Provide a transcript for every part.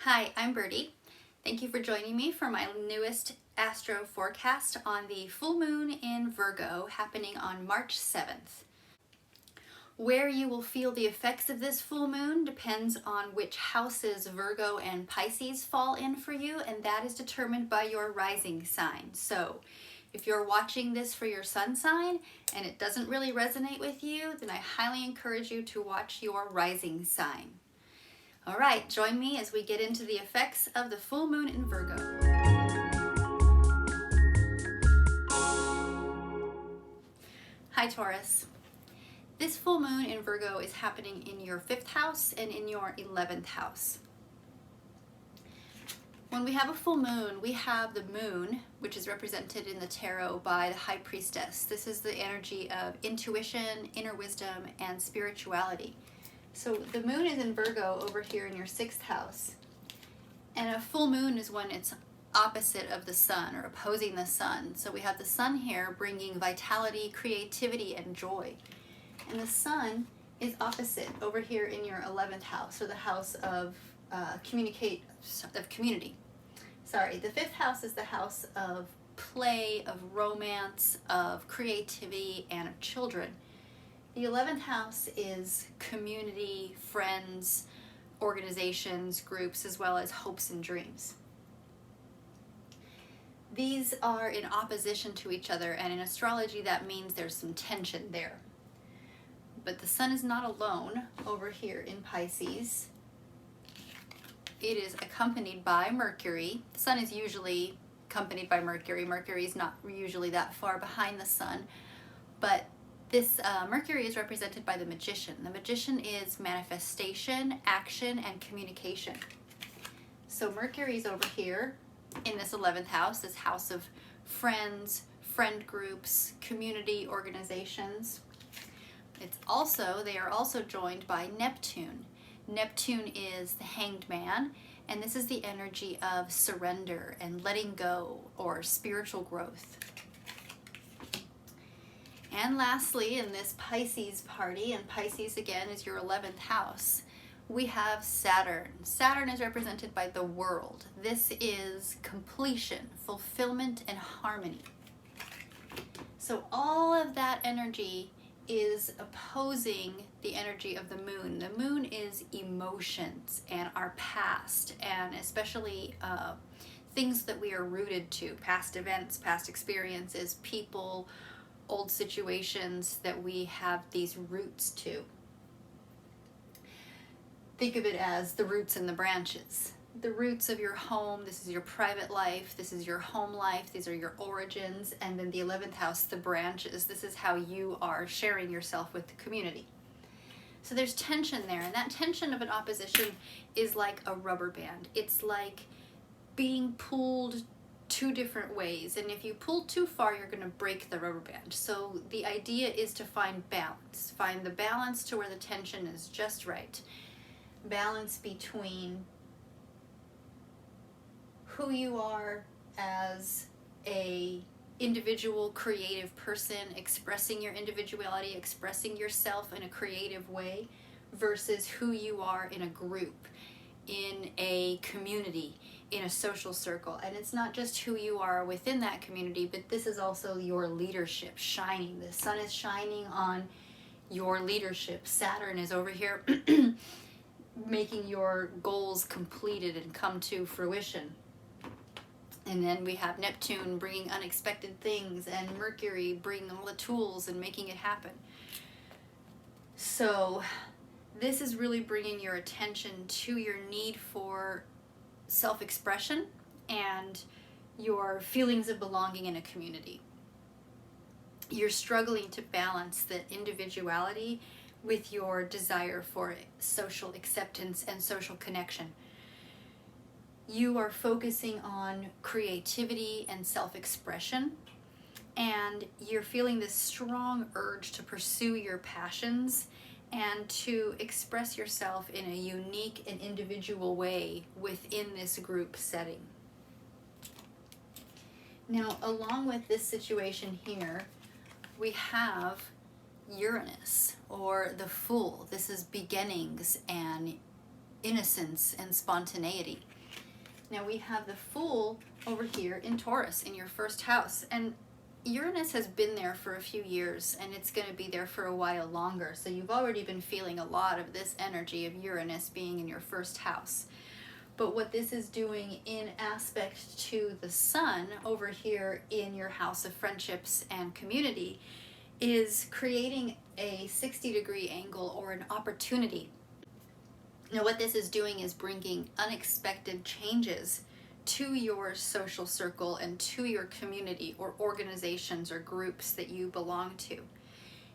Hi, I'm Birdie. Thank you for joining me for my newest astro forecast on the full moon in Virgo happening on March 7th. Where you will feel the effects of this full moon depends on which houses Virgo and Pisces fall in for you, and that is determined by your rising sign. So if you're watching this for your sun sign and it doesn't really resonate with you, then I highly encourage you to watch your rising sign. All right, join me as we get into the effects of the full moon in Virgo. Hi, Taurus. This full moon in Virgo is happening in your 5th house and in your 11th house. When we have a full moon, we have the moon, which is represented in the tarot by the High Priestess. This is the energy of intuition, inner wisdom, and spirituality. So the moon is in Virgo over here in your 6th house. And a full moon is when it's opposite of the sun or opposing the sun. So we have the sun here bringing vitality, creativity, and joy. And the sun is opposite over here in your 11th house, or the house of community. Sorry, the 5th house is the house of play, of romance, of creativity, and of children. The 11th house is community, friends, organizations, groups, as well as hopes and dreams. These are in opposition to each other, and in astrology that means there's some tension there. But the sun is not alone over here in Pisces. It is accompanied by Mercury. The sun is usually accompanied by Mercury. Mercury is not usually that far behind the sun, but this Mercury is represented by the Magician. The Magician is manifestation, action, and communication. So Mercury is over here in this 11th house, this house of friends, friend groups, community organizations. They are also joined by Neptune. Neptune is the Hanged Man, and this is the energy of surrender and letting go or spiritual growth. And lastly, in this Pisces party, and Pisces again is your 11th house, we have Saturn. Saturn is represented by the world. This is completion, fulfillment, and harmony. So all of that energy is opposing the energy of the moon. The moon is emotions and our past, and especially things that we are rooted to, past events, past experiences, people, old situations that we have these roots to. Think of it as the roots and the branches. The roots of your home, this is your private life, this is your home life, these are your origins, and then the 11th house, the branches. This is how you are sharing yourself with the community. So there's tension there, and that tension of an opposition is like a rubber band. It's like being pulled two different ways, and if you pull too far, you're going to break the rubber band. So the idea is to find balance. Find the balance to where the tension is just right. Balance between who you are as a individual creative person, expressing your individuality, expressing yourself in a creative way, versus who you are in a group, in a community, in a social circle. And it's not just who you are within that community, but this is also your leadership shining. The sun is shining on your leadership. Saturn is over here making your goals completed and come to fruition. And then we have Neptune bringing unexpected things, and Mercury bringing all the tools and making it happen. So this is really bringing your attention to your need for self-expression and your feelings of belonging in a community. You're struggling to balance the individuality with your desire for social acceptance and social connection. You are focusing on creativity and self-expression, and you're feeling this strong urge to pursue your passions and to express yourself in a unique and individual way within this group setting. Now, along with this situation here, we have Uranus, or the Fool. This is beginnings and innocence and spontaneity. Now we have the Fool over here in Taurus in your first house, and Uranus has been there for a few years, and it's going to be there for a while longer. So you've already been feeling a lot of this energy of Uranus being in your first house. But what this is doing in aspect to the Sun over here in your house of friendships and community is creating a 60-degree angle or an opportunity. Now what this is doing is bringing unexpected changes to your social circle and to your community or organizations or groups that you belong to.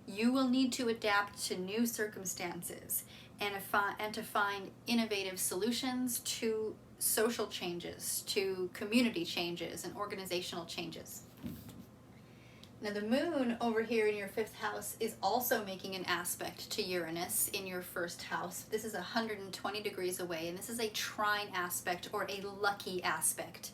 You will need to adapt to new circumstances and to find innovative solutions to social changes, to community changes and organizational changes. Now the Moon over here in your fifth house is also making an aspect to Uranus in your first house. This is 120 degrees away, and this is a trine aspect or a lucky aspect.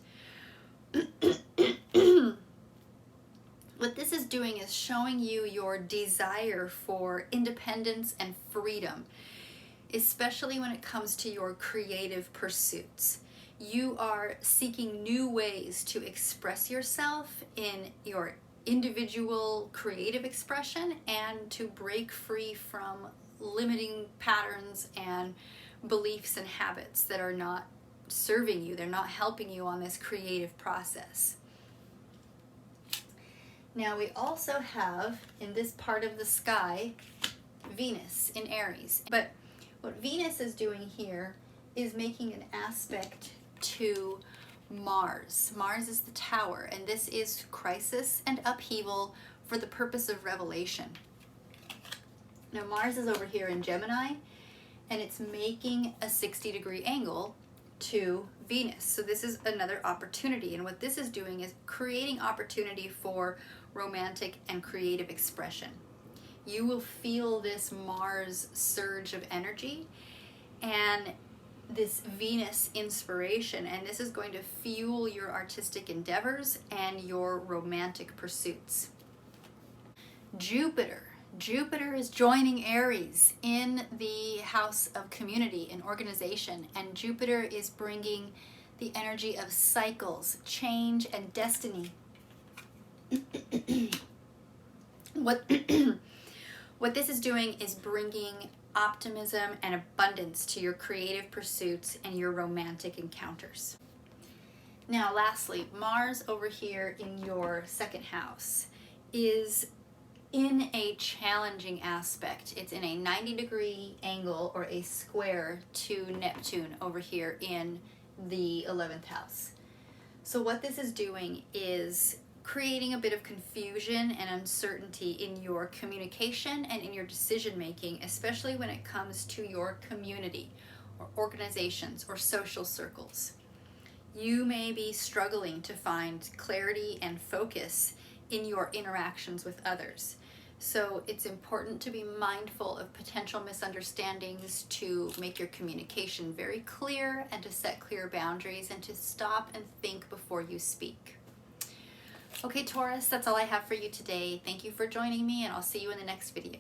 What this is doing is showing you your desire for independence and freedom, especially when it comes to your creative pursuits. You are seeking new ways to express yourself in your individual creative expression and to break free from limiting patterns and beliefs and habits that are not serving you. They're not helping you on this creative process. Now we also have in this part of the sky Venus in Aries. But what Venus is doing here is making an aspect to Mars. Mars is the Tower, and this is crisis and upheaval for the purpose of revelation. Now Mars is over here in Gemini, and it's making a 60-degree angle to Venus. So this is another opportunity, and what this is doing is creating opportunity for romantic and creative expression. You will feel this Mars surge of energy and this Venus inspiration, and this is going to fuel your artistic endeavors and your romantic pursuits. Jupiter is joining Aries in the house of community and organization, and Jupiter is bringing the energy of cycles, change, and destiny. What this is doing is bringing optimism and abundance to your creative pursuits and your romantic encounters. Now lastly, Mars over here in your second house is in a challenging aspect. It's in a 90-degree angle or a square to Neptune over here in the 11th house. So what this is doing is creating a bit of confusion and uncertainty in your communication and in your decision making, especially when it comes to your community or organizations or social circles. You may be struggling to find clarity and focus in your interactions with others. So it's important to be mindful of potential misunderstandings, to make your communication very clear and to set clear boundaries and to stop and think before you speak. Okay, Taurus, that's all I have for you today. Thank you for joining me, and I'll see you in the next video.